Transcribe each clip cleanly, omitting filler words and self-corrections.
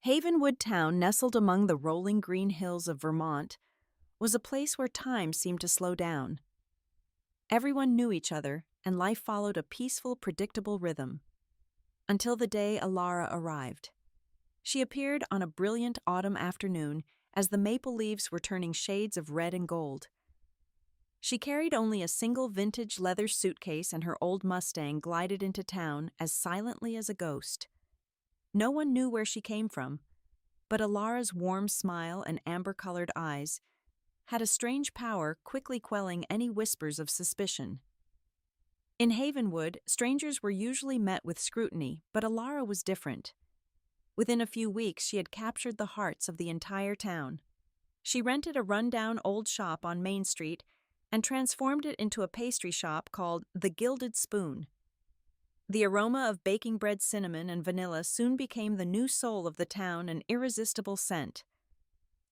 Havenwood town, nestled among the rolling green hills of Vermont, was a place where time seemed to slow down. Everyone knew each other, and life followed a peaceful, predictable rhythm. Until the day Elara arrived. She appeared on a brilliant autumn afternoon as the maple leaves were turning shades of red and gold. She carried only a single vintage leather suitcase, and her old Mustang glided into town as silently as a ghost. No one knew where she came from, but Elara's warm smile and amber-colored eyes had a strange power, quickly quelling any whispers of suspicion. In Havenwood, strangers were usually met with scrutiny, but Elara was different. Within a few weeks, she had captured the hearts of the entire town. She rented a rundown old shop on Main Street and transformed it into a pastry shop called the Gilded Spoon. The aroma of baking bread, cinnamon, and vanilla soon became the new soul of the town, an irresistible scent.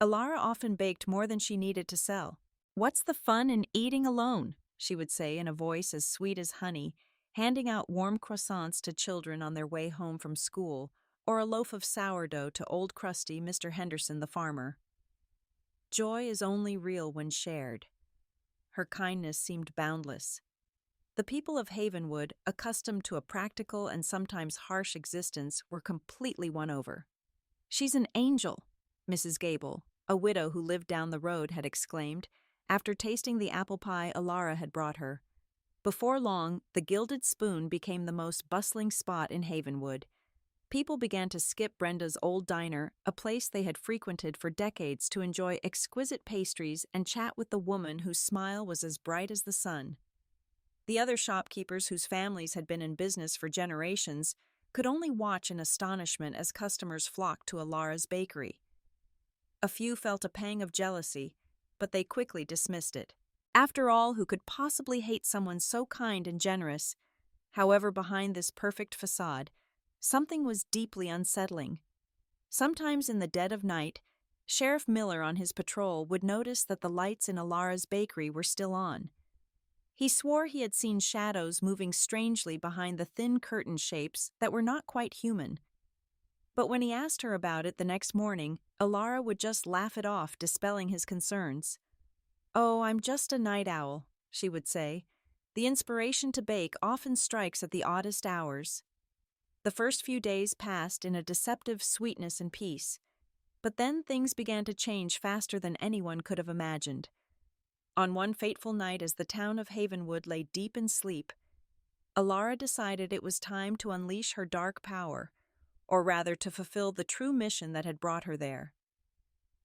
Elara often baked more than she needed to sell. "What's the fun in eating alone?" she would say in a voice as sweet as honey, handing out warm croissants to children on their way home from school, or a loaf of sourdough to old crusty Mr. Henderson the farmer. Joy is only real when shared. Her kindness seemed boundless. The people of Havenwood, accustomed to a practical and sometimes harsh existence, were completely won over. "She's an angel," Mrs. Gable, a widow who lived down the road, had exclaimed, after tasting the apple pie Elara had brought her. Before long, the Gilded Spoon became the most bustling spot in Havenwood. People began to skip Brenda's old diner, a place they had frequented for decades, to enjoy exquisite pastries and chat with the woman whose smile was as bright as the sun. The other shopkeepers, whose families had been in business for generations, could only watch in astonishment as customers flocked to Elara's bakery. A few felt a pang of jealousy, but they quickly dismissed it. After all, who could possibly hate someone so kind and generous? However, behind this perfect facade, something was deeply unsettling. Sometimes in the dead of night, Sheriff Miller on his patrol would notice that the lights in Elara's bakery were still on. He swore he had seen shadows moving strangely behind the thin curtain shapes that were not quite human. But when he asked her about it the next morning, Elara would just laugh it off, dispelling his concerns. "Oh, I'm just a night owl," she would say. "The inspiration to bake often strikes at the oddest hours." The first few days passed in a deceptive sweetness and peace, but then things began to change faster than anyone could have imagined. On one fateful night, as the town of Havenwood lay deep in sleep, Elara decided it was time to unleash her dark power, or rather to fulfill the true mission that had brought her there.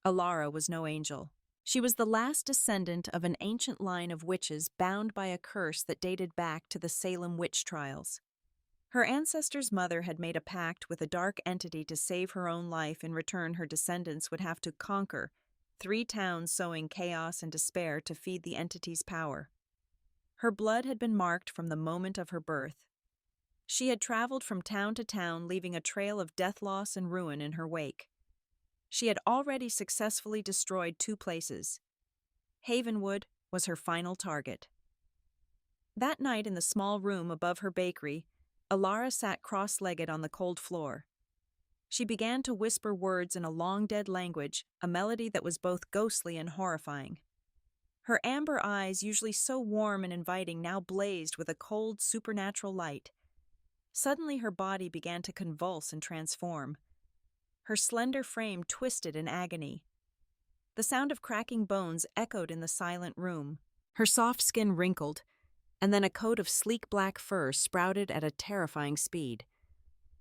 Elara was no angel. She was the last descendant of an ancient line of witches bound by a curse that dated back to the Salem witch trials. Her ancestor's mother had made a pact with a dark entity to save her own life. In return, her descendants would have to conquer 3 towns, sowing chaos and despair to feed the entity's power. Her blood had been marked from the moment of her birth. She had traveled from town to town, leaving a trail of death, loss, and ruin in her wake. She had already successfully destroyed 2 places. Havenwood was her final target. That night, in the small room above her bakery, Elara sat cross-legged on the cold floor. She began to whisper words in a long-dead language, a melody that was both ghostly and horrifying. Her amber eyes, usually so warm and inviting, now blazed with a cold, supernatural light. Suddenly her body began to convulse and transform. Her slender frame twisted in agony. The sound of cracking bones echoed in the silent room. Her soft skin wrinkled, and then a coat of sleek black fur sprouted at a terrifying speed.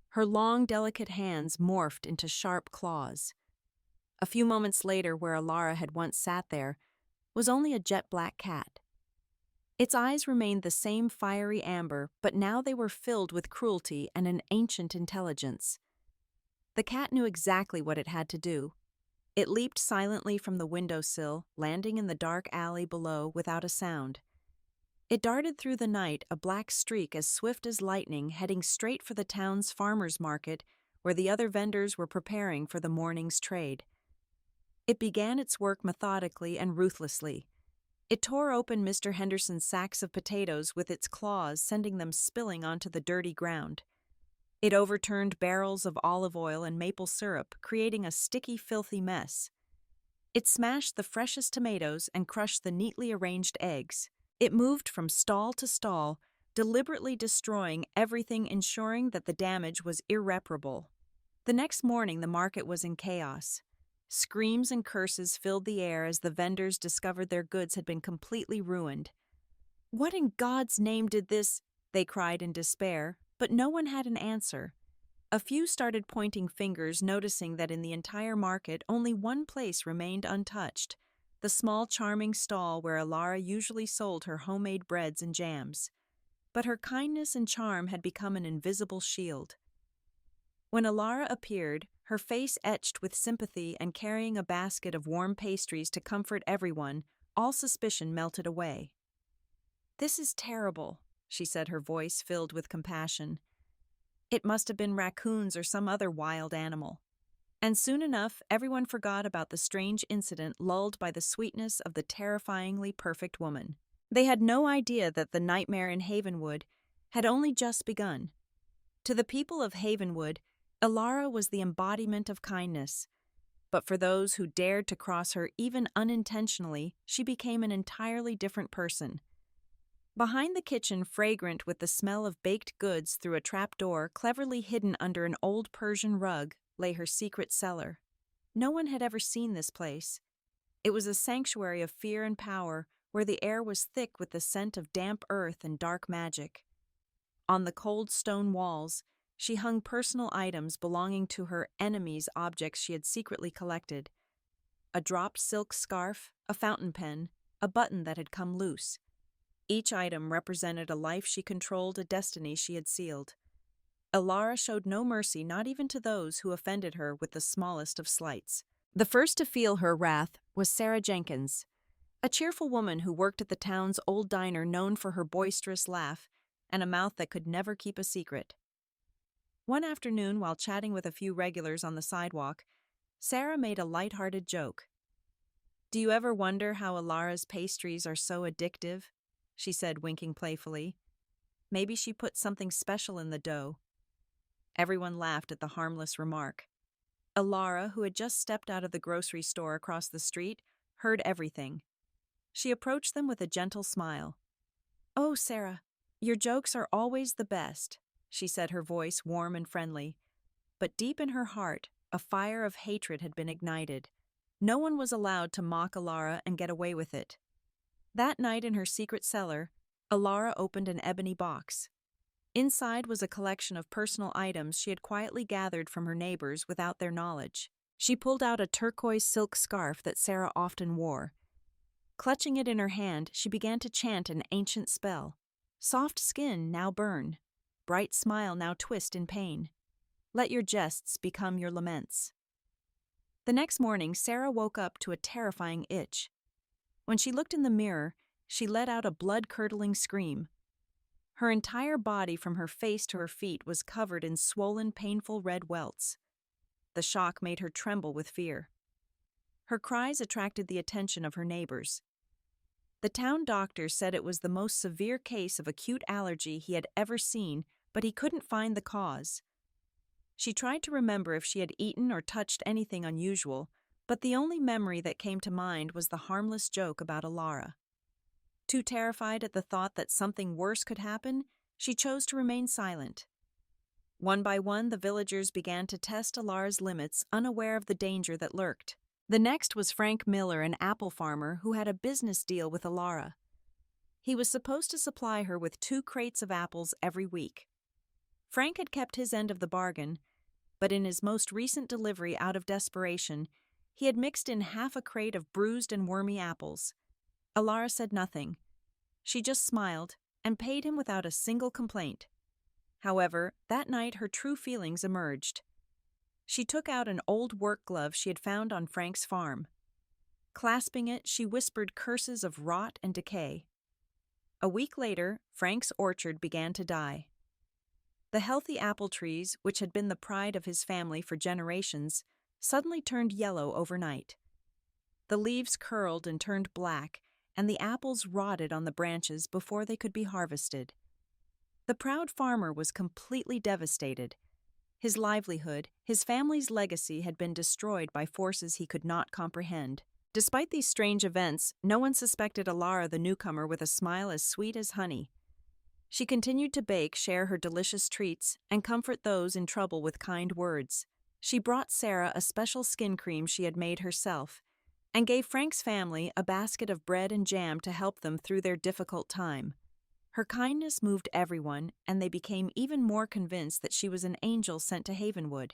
Her long, delicate hands morphed into sharp claws. A few moments later, where Elara had once sat there, was only a jet-black cat. Its eyes remained the same fiery amber, but now they were filled with cruelty and an ancient intelligence. The cat knew exactly what it had to do. It leaped silently from the windowsill, landing in the dark alley below without a sound. It darted through the night, a black streak as swift as lightning, heading straight for the town's farmers' market, where the other vendors were preparing for the morning's trade. It began its work methodically and ruthlessly. It tore open Mr. Henderson's sacks of potatoes with its claws, sending them spilling onto the dirty ground. It overturned barrels of olive oil and maple syrup, creating a sticky, filthy mess. It smashed the freshest tomatoes and crushed the neatly arranged eggs. It moved from stall to stall, deliberately destroying everything, ensuring that the damage was irreparable. The next morning, the market was in chaos. Screams and curses filled the air as the vendors discovered their goods had been completely ruined. "What in God's name did this?" they cried in despair, but no one had an answer. A few started pointing fingers, noticing that in the entire market only one place remained untouched: the small, charming stall where Elara usually sold her homemade breads and jams. But her kindness and charm had become an invisible shield. When Elara appeared, her face etched with sympathy and carrying a basket of warm pastries to comfort everyone, all suspicion melted away. "This is terrible," she said, her voice filled with compassion. "It must have been raccoons or some other wild animal." And soon enough, everyone forgot about the strange incident, lulled by the sweetness of the terrifyingly perfect woman. They had no idea that the nightmare in Havenwood had only just begun. To the people of Havenwood, Elara was the embodiment of kindness. But for those who dared to cross her even unintentionally, she became an entirely different person. Behind the kitchen, fragrant with the smell of baked goods through a trapdoor cleverly hidden under an old Persian rug, lay her secret cellar. No one had ever seen this place. It was a sanctuary of fear and power, where the air was thick with the scent of damp earth and dark magic. On the cold stone walls, she hung personal items belonging to her enemies, objects she had secretly collected: a dropped silk scarf, a fountain pen, a button that had come loose. Each item represented a life she controlled, a destiny she had sealed. Elara showed no mercy, not even to those who offended her with the smallest of slights. The first to feel her wrath was Sarah Jenkins, a cheerful woman who worked at the town's old diner, known for her boisterous laugh and a mouth that could never keep a secret. One afternoon, while chatting with a few regulars on the sidewalk, Sarah made a light-hearted joke. "Do you ever wonder how Elara's pastries are so addictive?" she said, winking playfully. "Maybe she put something special in the dough." Everyone laughed at the harmless remark. Elara, who had just stepped out of the grocery store across the street, heard everything. She approached them with a gentle smile. "Oh, Sarah, your jokes are always the best," she said, her voice warm and friendly. But deep in her heart, a fire of hatred had been ignited. No one was allowed to mock Elara and get away with it. That night in her secret cellar, Elara opened an ebony box. Inside was a collection of personal items she had quietly gathered from her neighbors without their knowledge. She pulled out a turquoise silk scarf that Sarah often wore. Clutching it in her hand, she began to chant an ancient spell. "Soft skin, now burn. Bright smile, now twist in pain. Let your jests become your laments." The next morning, Sarah woke up to a terrifying itch. When she looked in the mirror, she let out a blood-curdling scream. Her entire body, from her face to her feet, was covered in swollen, painful red welts. The shock made her tremble with fear. Her cries attracted the attention of her neighbors. The town doctor said it was the most severe case of acute allergy he had ever seen, but he couldn't find the cause. She tried to remember if she had eaten or touched anything unusual, but the only memory that came to mind was the harmless joke about Elara. Too terrified at the thought that something worse could happen, she chose to remain silent. One by one, the villagers began to test Elara's limits, unaware of the danger that lurked. The next was Frank Miller, an apple farmer who had a business deal with Elara. He was supposed to supply her with 2 crates of apples every week. Frank had kept his end of the bargain, but in his most recent delivery, out of desperation, he had mixed in half a crate of bruised and wormy apples. Elara said nothing. She just smiled and paid him without a single complaint. However, that night her true feelings emerged. She took out an old work glove she had found on Frank's farm. Clasping it, she whispered curses of rot and decay. A week later, Frank's orchard began to die. The healthy apple trees, which had been the pride of his family for generations, suddenly turned yellow overnight. The leaves curled and turned black, and the apples rotted on the branches before they could be harvested. The proud farmer was completely devastated. His livelihood, his family's legacy had been destroyed by forces he could not comprehend. Despite these strange events, no one suspected Elara the newcomer with a smile as sweet as honey. She continued to bake, share her delicious treats, and comfort those in trouble with kind words. She brought Sarah a special skin cream she had made herself, and gave Frank's family a basket of bread and jam to help them through their difficult time. Her kindness moved everyone, and they became even more convinced that she was an angel sent to Havenwood.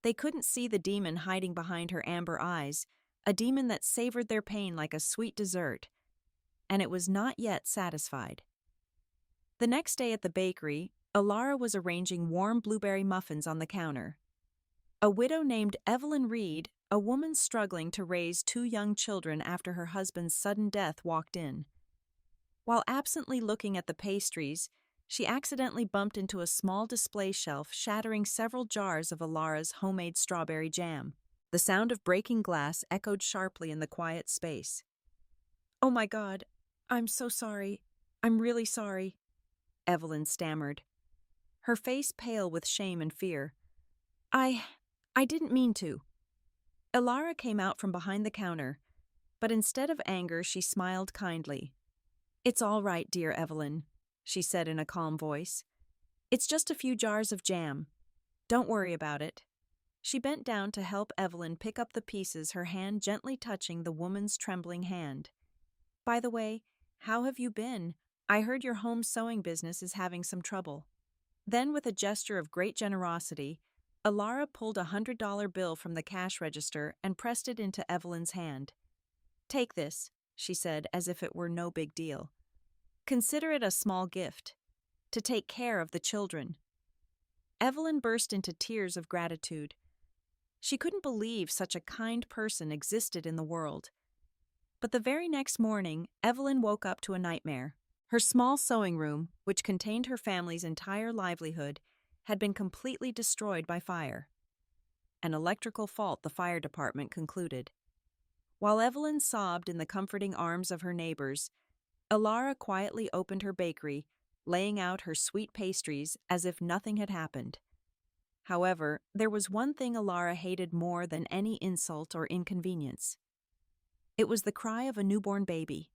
They couldn't see the demon hiding behind her amber eyes, a demon that savored their pain like a sweet dessert, and it was not yet satisfied. The next day at the bakery, Elara was arranging warm blueberry muffins on the counter. A widow named Evelyn Reed, a woman struggling to raise 2 young children after her husband's sudden death, walked in. While absently looking at the pastries, she accidentally bumped into a small display shelf, shattering several jars of Elara's homemade strawberry jam. The sound of breaking glass echoed sharply in the quiet space. "Oh my God, I'm so sorry. I'm really sorry," Evelyn stammered, her face pale with shame and fear. I didn't mean to." Elara came out from behind the counter, but instead of anger, she smiled kindly. "It's all right, dear Evelyn," she said in a calm voice. "It's just a few jars of jam. Don't worry about it." She bent down to help Evelyn pick up the pieces, her hand gently touching the woman's trembling hand. "By the way, how have you been? I heard your home sewing business is having some trouble." Then, with a gesture of great generosity, Elara pulled a $100 bill from the cash register and pressed it into Evelyn's hand. "Take this," she said, as if it were no big deal. "Consider it a small gift, to take care of the children." Evelyn burst into tears of gratitude. She couldn't believe such a kind person existed in the world. But the very next morning, Evelyn woke up to a nightmare. Her small sewing room, which contained her family's entire livelihood, had been completely destroyed by fire. An electrical fault, the fire department concluded. While Evelyn sobbed in the comforting arms of her neighbors, Elara quietly opened her bakery, laying out her sweet pastries as if nothing had happened. However, there was one thing Elara hated more than any insult or inconvenience. It was the cry of a newborn baby.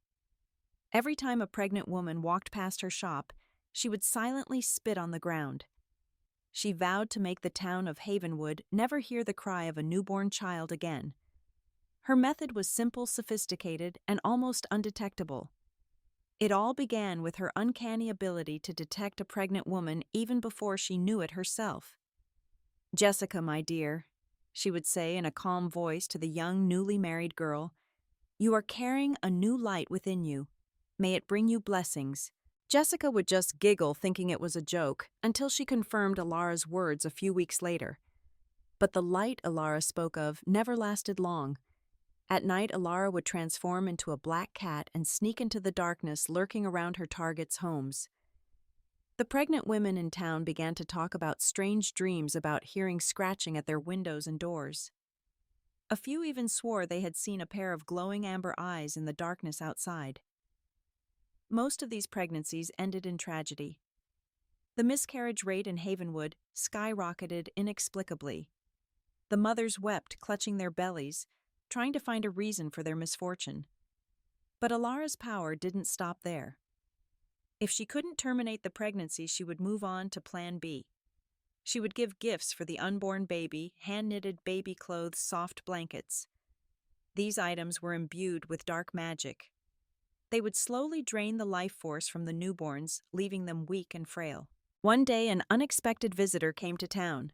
Every time a pregnant woman walked past her shop, she would silently spit on the ground. She vowed to make the town of Havenwood never hear the cry of a newborn child again. Her method was simple, sophisticated, and almost undetectable. It all began with her uncanny ability to detect a pregnant woman even before she knew it herself. "Jessica, my dear," she would say in a calm voice to the young, newly married girl, "you are carrying a new light within you. May it bring you blessings." Jessica would just giggle, thinking it was a joke, until she confirmed Elara's words a few weeks later. But the light Elara spoke of never lasted long. At night, Elara would transform into a black cat and sneak into the darkness, lurking around her targets' homes. The pregnant women in town began to talk about strange dreams about hearing scratching at their windows and doors. A few even swore they had seen a pair of glowing amber eyes in the darkness outside. Most of these pregnancies ended in tragedy. The miscarriage rate in Havenwood skyrocketed inexplicably. The mothers wept, clutching their bellies, trying to find a reason for their misfortune. But Elara's power didn't stop there. If she couldn't terminate the pregnancy, she would move on to Plan B. She would give gifts for the unborn baby, hand-knitted baby clothes, soft blankets. These items were imbued with dark magic. They would slowly drain the life force from the newborns, leaving them weak and frail. One day, an unexpected visitor came to town.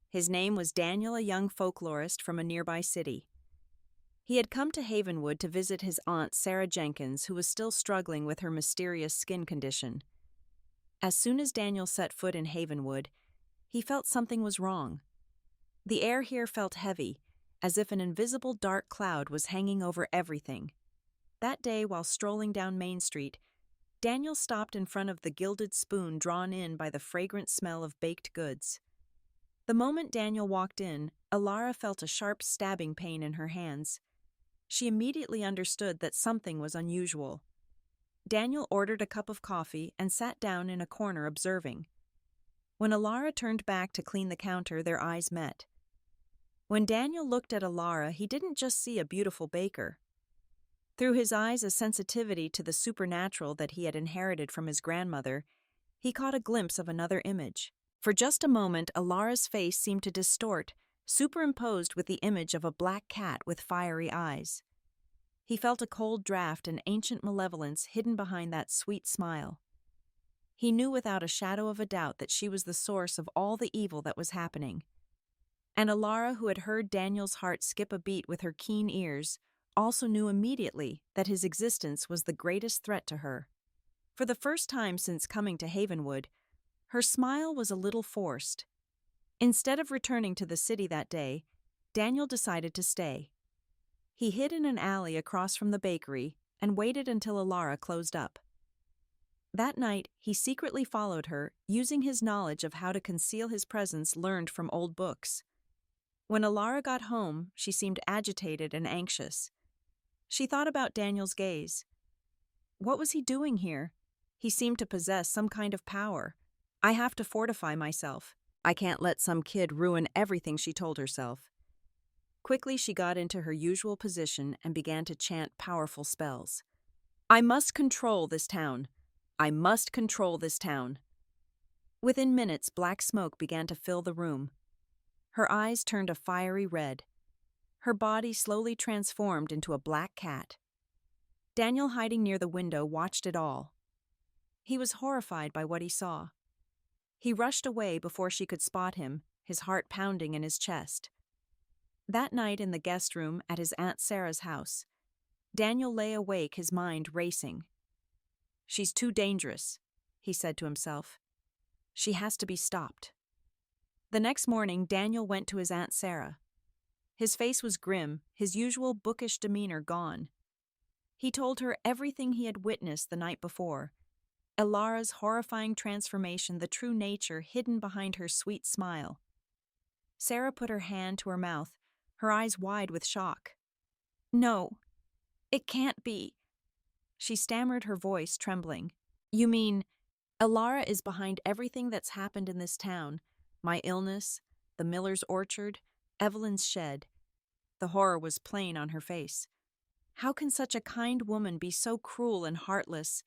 His name was Daniel, a young folklorist from a nearby city. He had come to Havenwood to visit his aunt, Sarah Jenkins, who was still struggling with her mysterious skin condition. As soon as Daniel set foot in Havenwood, he felt something was wrong. The air here felt heavy, as if an invisible dark cloud was hanging over everything. That day, while strolling down Main Street, Daniel stopped in front of the gilded spoon drawn in by the fragrant smell of baked goods. The moment Daniel walked in, Elara felt a sharp stabbing pain in her hands. She immediately understood that something was unusual. Daniel ordered a cup of coffee and sat down in a corner observing. When Elara turned back to clean the counter, their eyes met. When Daniel looked at Elara, he didn't just see a beautiful baker. Through his eyes a sensitivity to the supernatural that he had inherited from his grandmother, he caught a glimpse of another image. For just a moment, Elara's face seemed to distort, superimposed with the image of a black cat with fiery eyes. He felt a cold draft and ancient malevolence hidden behind that sweet smile. He knew without a shadow of a doubt that she was the source of all the evil that was happening. And Elara, who had heard Daniel's heart skip a beat with her keen ears, also knew immediately that his existence was the greatest threat to her. For the first time since coming to Havenwood, her smile was a little forced. Instead of returning to the city that day, Daniel decided to stay. He hid in an alley across from the bakery and waited until Elara closed up. That night, he secretly followed her, using his knowledge of how to conceal his presence learned from old books. When Elara got home, she seemed agitated and anxious. She thought about Daniel's gaze. What was he doing here? He seemed to possess some kind of power. I have to fortify myself. I can't let some kid ruin everything, she told herself. Quickly, she got into her usual position and began to chant powerful spells. I must control this town. I must control this town. Within minutes, black smoke began to fill the room. Her eyes turned a fiery red. Her body slowly transformed into a black cat. Daniel, hiding near the window, watched it all. He was horrified by what he saw. He rushed away before she could spot him, his heart pounding in his chest. That night in the guest room at his Aunt Sarah's house, Daniel lay awake, his mind racing. She's too dangerous, he said to himself. She has to be stopped. The next morning, Daniel went to his Aunt Sarah. His face was grim, his usual bookish demeanor gone. He told her everything he had witnessed the night before. Elara's horrifying transformation, the true nature hidden behind her sweet smile. Sarah put her hand to her mouth, her eyes wide with shock. No, it can't be. She stammered, her voice trembling. You mean, Elara is behind everything that's happened in this town? My illness, the miller's orchard, Evelyn's shed. The horror was plain on her face. How can such a kind woman be so cruel and heartless?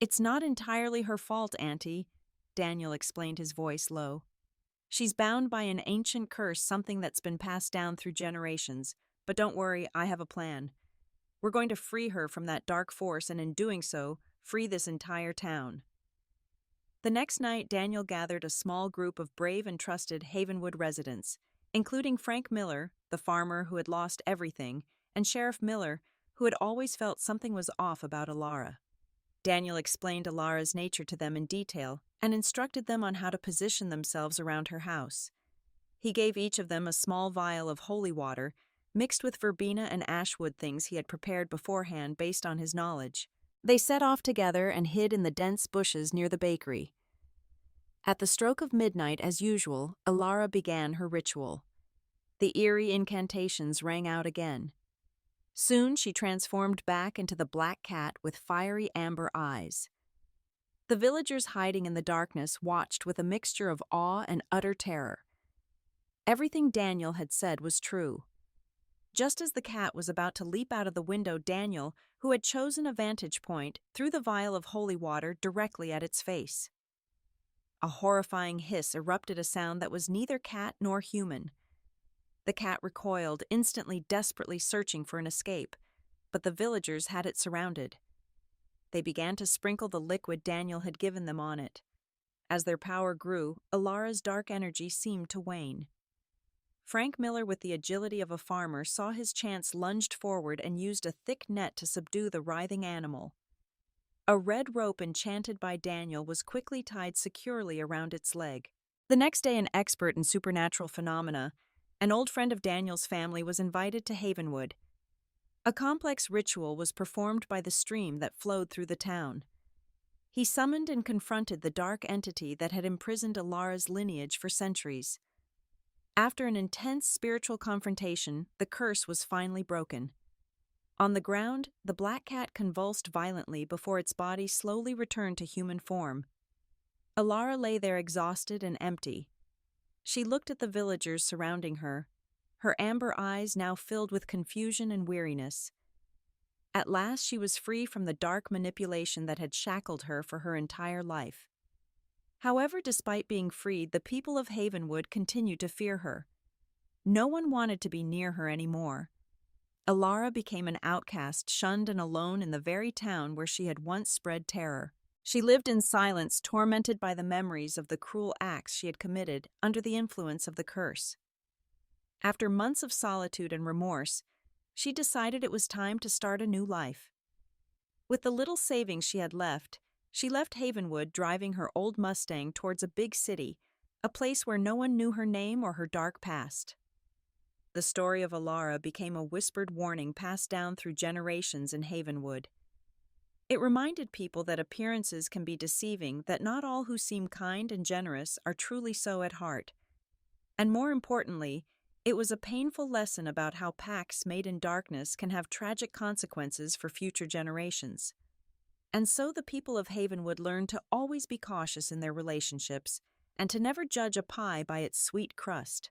It's not entirely her fault, Auntie, Daniel explained, his voice low. She's bound by an ancient curse, something that's been passed down through generations. But don't worry, I have a plan. We're going to free her from that dark force, and in doing so, free this entire town. The next night, Daniel gathered a small group of brave and trusted Havenwood residents, including Frank Miller, the farmer who had lost everything, and Sheriff Miller, who had always felt something was off about Elara. Daniel explained Elara's nature to them in detail and instructed them on how to position themselves around her house. He gave each of them a small vial of holy water, mixed with verbena and ashwood, things he had prepared beforehand based on his knowledge. They set off together and hid in the dense bushes near the bakery. At the stroke of midnight, as usual, Elara began her ritual. The eerie incantations rang out again. Soon she transformed back into the black cat with fiery amber eyes. The villagers hiding in the darkness watched with a mixture of awe and utter terror. Everything Daniel had said was true. Just as the cat was about to leap out of the window, Daniel, who had chosen a vantage point, threw the vial of holy water directly at its face. A horrifying hiss erupted, a sound that was neither cat nor human. The cat recoiled, instantly, desperately searching for an escape, but the villagers had it surrounded. They began to sprinkle the liquid Daniel had given them on it. As their power grew, Elara's dark energy seemed to wane. Frank Miller, with the agility of a farmer, saw his chance, lunged forward, and used a thick net to subdue the writhing animal. A red rope enchanted by Daniel was quickly tied securely around its leg. The next day, an expert in supernatural phenomena, an old friend of Daniel's family, was invited to Havenwood. A complex ritual was performed by the stream that flowed through the town. He summoned and confronted the dark entity that had imprisoned Elara's lineage for centuries. After an intense spiritual confrontation, the curse was finally broken. On the ground, the black cat convulsed violently before its body slowly returned to human form. Elara lay there exhausted and empty. She looked at the villagers surrounding her, her amber eyes now filled with confusion and weariness. At last she was free from the dark manipulation that had shackled her for her entire life. However, despite being freed, the people of Havenwood continued to fear her. No one wanted to be near her anymore. Elara became an outcast, shunned and alone in the very town where she had once spread terror. She lived in silence, tormented by the memories of the cruel acts she had committed under the influence of the curse. After months of solitude and remorse, she decided it was time to start a new life. With the little savings she had left, she left Havenwood, driving her old Mustang towards a big city, a place where no one knew her name or her dark past. The story of Elara became a whispered warning passed down through generations in Havenwood. It reminded people that appearances can be deceiving, that not all who seem kind and generous are truly so at heart. And more importantly, it was a painful lesson about how pacts made in darkness can have tragic consequences for future generations. And so the people of Havenwood learned to always be cautious in their relationships and to never judge a pie by its sweet crust.